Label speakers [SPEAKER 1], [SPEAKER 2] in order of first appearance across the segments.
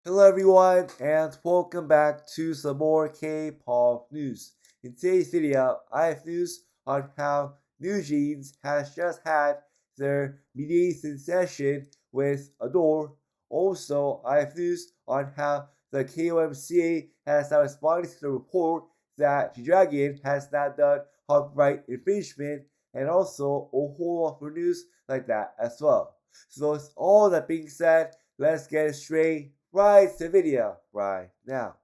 [SPEAKER 1] Hello everyone and welcome back to some more K-pop news. In today's video, I have news on how NewJeans has just had their mediation session with ADOR. Also, I have news on how the KOMCA has now responded to the report that JIHEON has not done copyright infringement, and also a whole lot of news like that as well. So with all that being said, let's get straight right to the video right now.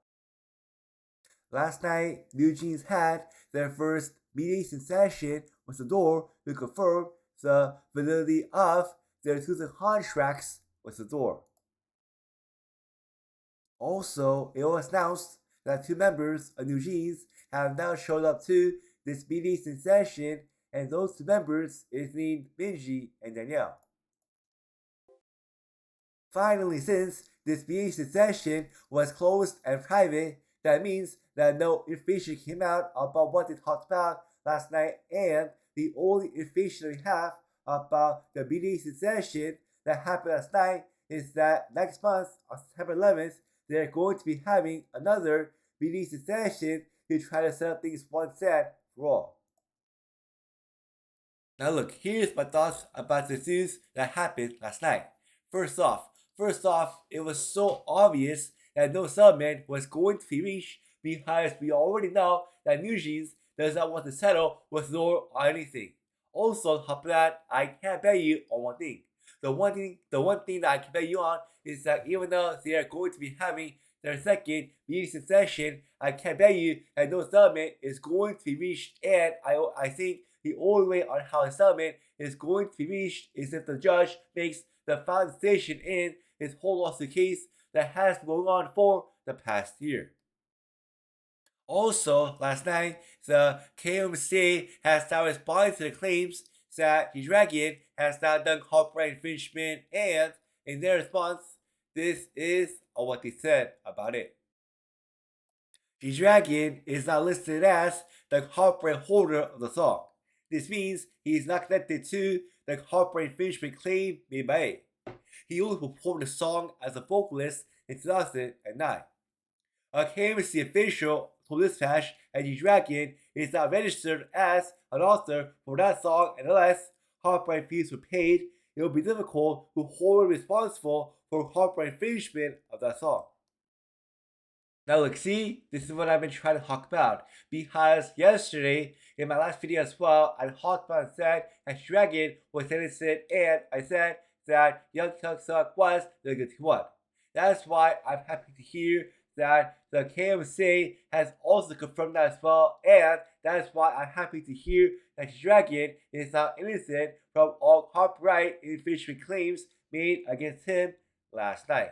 [SPEAKER 1] Last night, NewJeans had their first mediation session with the door to confirm the validity of their two contracts with the door. Also, it was announced that two members of NewJeans have now showed up to this mediation session, and those two members is named Minji and Danielle. Finally, since this mediation session was closed and private, that means that no information came out about what they talked about last night, and the only information we have about the mediation session that happened last night is that next month, on September 11th, they're going to be having another mediation session to try to settle things once and for all. Now look, here's my thoughts about the news that happened last night. First off, it was so obvious that no settlement was going to be reached because we already know that NewJeans does not want to settle with Lord or anything. Also, on top of that, I can't bet you on one thing. The one thing that I can bet you on is that even though they are going to be having their second mediation session, I can't bet you that no settlement is going to be reached, and I think the only way on how a settlement is going to be reached is if the judge makes the final decision in this whole lawsuit case that has been going on for the past year. Also, last night, the KOMCA has now responded to the claims that JIHEON has not done copyright infringement, and in their response, this is what they said about it. JIHEON is not listed as the copyright holder of the song. This means he is not connected to the copyright infringement claim made by it. He only performed the song as a vocalist in 2009. A KMC official told Dispatch that JIHEON is not registered as an author for that song, and unless copyright fees were paid, it would be difficult to hold him responsible for copyright infringement of that song. Now look, see, this is what I've been trying to talk about, because yesterday, in my last video as well, I talked about and said that JIHEON was innocent, and I said that Young Hyuk was the guilty one. That's why I'm happy to hear that the KOMCA has also confirmed that as well, and that is why I'm happy to hear that JIHEON is now innocent from all copyright infringement claims made against him last night.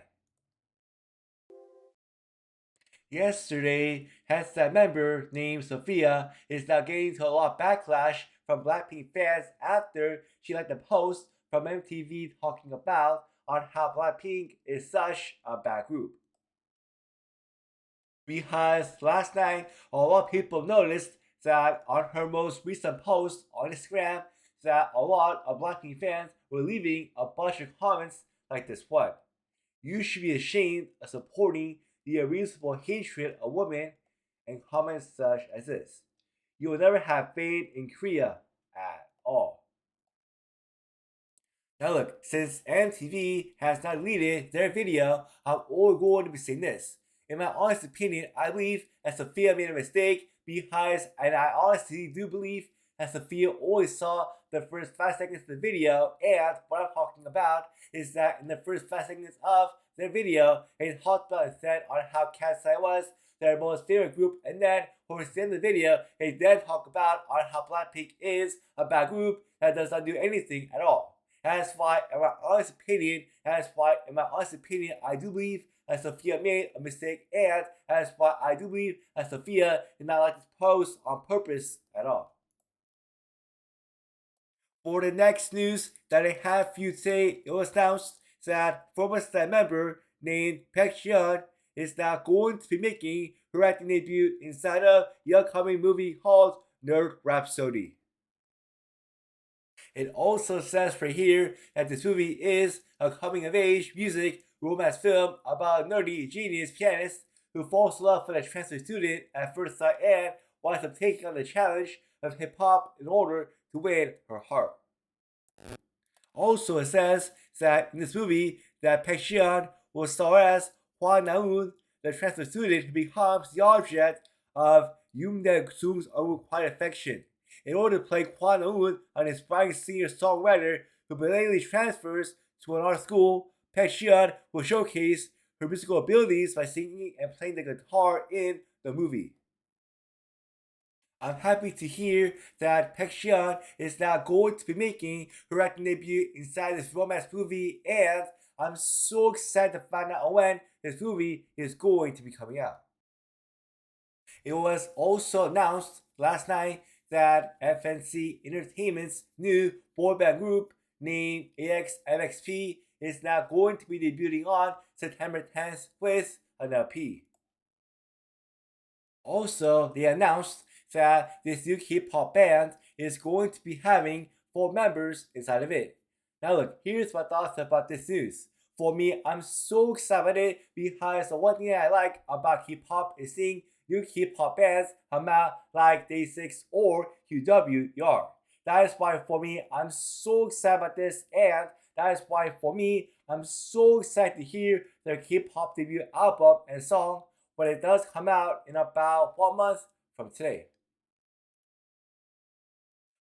[SPEAKER 1] Yesterday, KATSEYE member named SOPHIA is now getting into a lot of backlash from BLACKPINK fans after she liked a post from MTV talking about on how BLACKPINK is such a bad group. Because last night, a lot of people noticed that on her most recent post on Instagram that a lot of BLACKPINK fans were leaving a bunch of comments like this one. You should be ashamed of supporting the unreasonable hatred of women, and comments such as this. You will never have fame in Korea at all. Now look, since MTV has not deleted their video, I'm only going to be saying this. In my honest opinion, I believe that SOPHIA made a mistake and I honestly do believe that SOPHIA only saw the first 5 seconds of the video, and what I'm talking about is that in the first 5 seconds of their video, they talked about and said on how KATSEYE was their most favorite group, and then towards the end of the video, they then talk about on how BLACKPINK is a bad group that does not do anything at all. That's why, in my honest opinion, I do believe that SOPHIA made a mistake, and that's why I do believe that SOPHIA did not like this post on purpose at all. For the next news that I have for you today, it was announced that FROMIS member named JIHEON is now going to be making her acting debut inside of the upcoming movie called Nerd Rhapsody. It also says right here that this movie is a coming-of-age music romance film about a nerdy genius pianist who falls in love with a transfer student at first sight and winds up taking on the challenge of hip hop in order to win her heart. Also, it says that in this movie that Baek Jiheon will star as Hwa Na-eun, the transfer student who becomes the object of Yoon Dae-sung's unrequited affection. In order to play Hwa Na-eun, an inspiring senior songwriter who belatedly transfers to an art school, Baek Jiheon will showcase her musical abilities by singing and playing the guitar in the movie. I'm happy to hear that Baek Jiheon is now going to be making her acting debut inside this romance movie, and I'm so excited to find out when this movie is going to be coming out. It was also announced last night that FNC Entertainment's new boy band group named AXMXP is now going to be debuting on September 10th with an LP. Also, they announced that this new K-pop band is going to be having 4 members inside of it. Now look, here's my thoughts about this news. For me, I'm so excited because the one thing I like about K-pop is seeing new K-pop bands come out like Day6 or QWER. That is why for me, I'm so excited about this, and that is why for me, I'm so excited to hear their K-pop debut album and song when it does come out in about 1 month from today.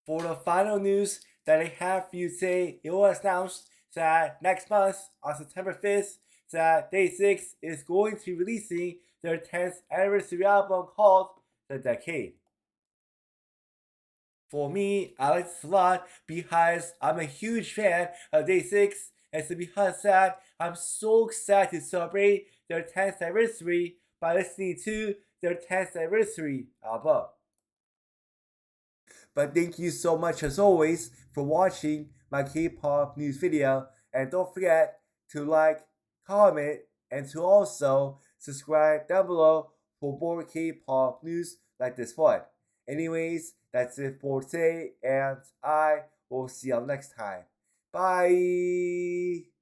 [SPEAKER 1] For the final news that I have for you today, it was announced that next month, on September 5th, that Day6 is going to be releasing their 10th anniversary album called The Decade. For me, I like this a lot because I'm a huge fan of Day6, and so because of that, I'm so excited to celebrate their 10th anniversary by listening to their 10th anniversary album. But thank you so much as always for watching my K-pop news video, and don't forget to like, comment, and to also subscribe down below for more K-pop news like this one. Anyways, that's it for today, and I will see you next time. Bye!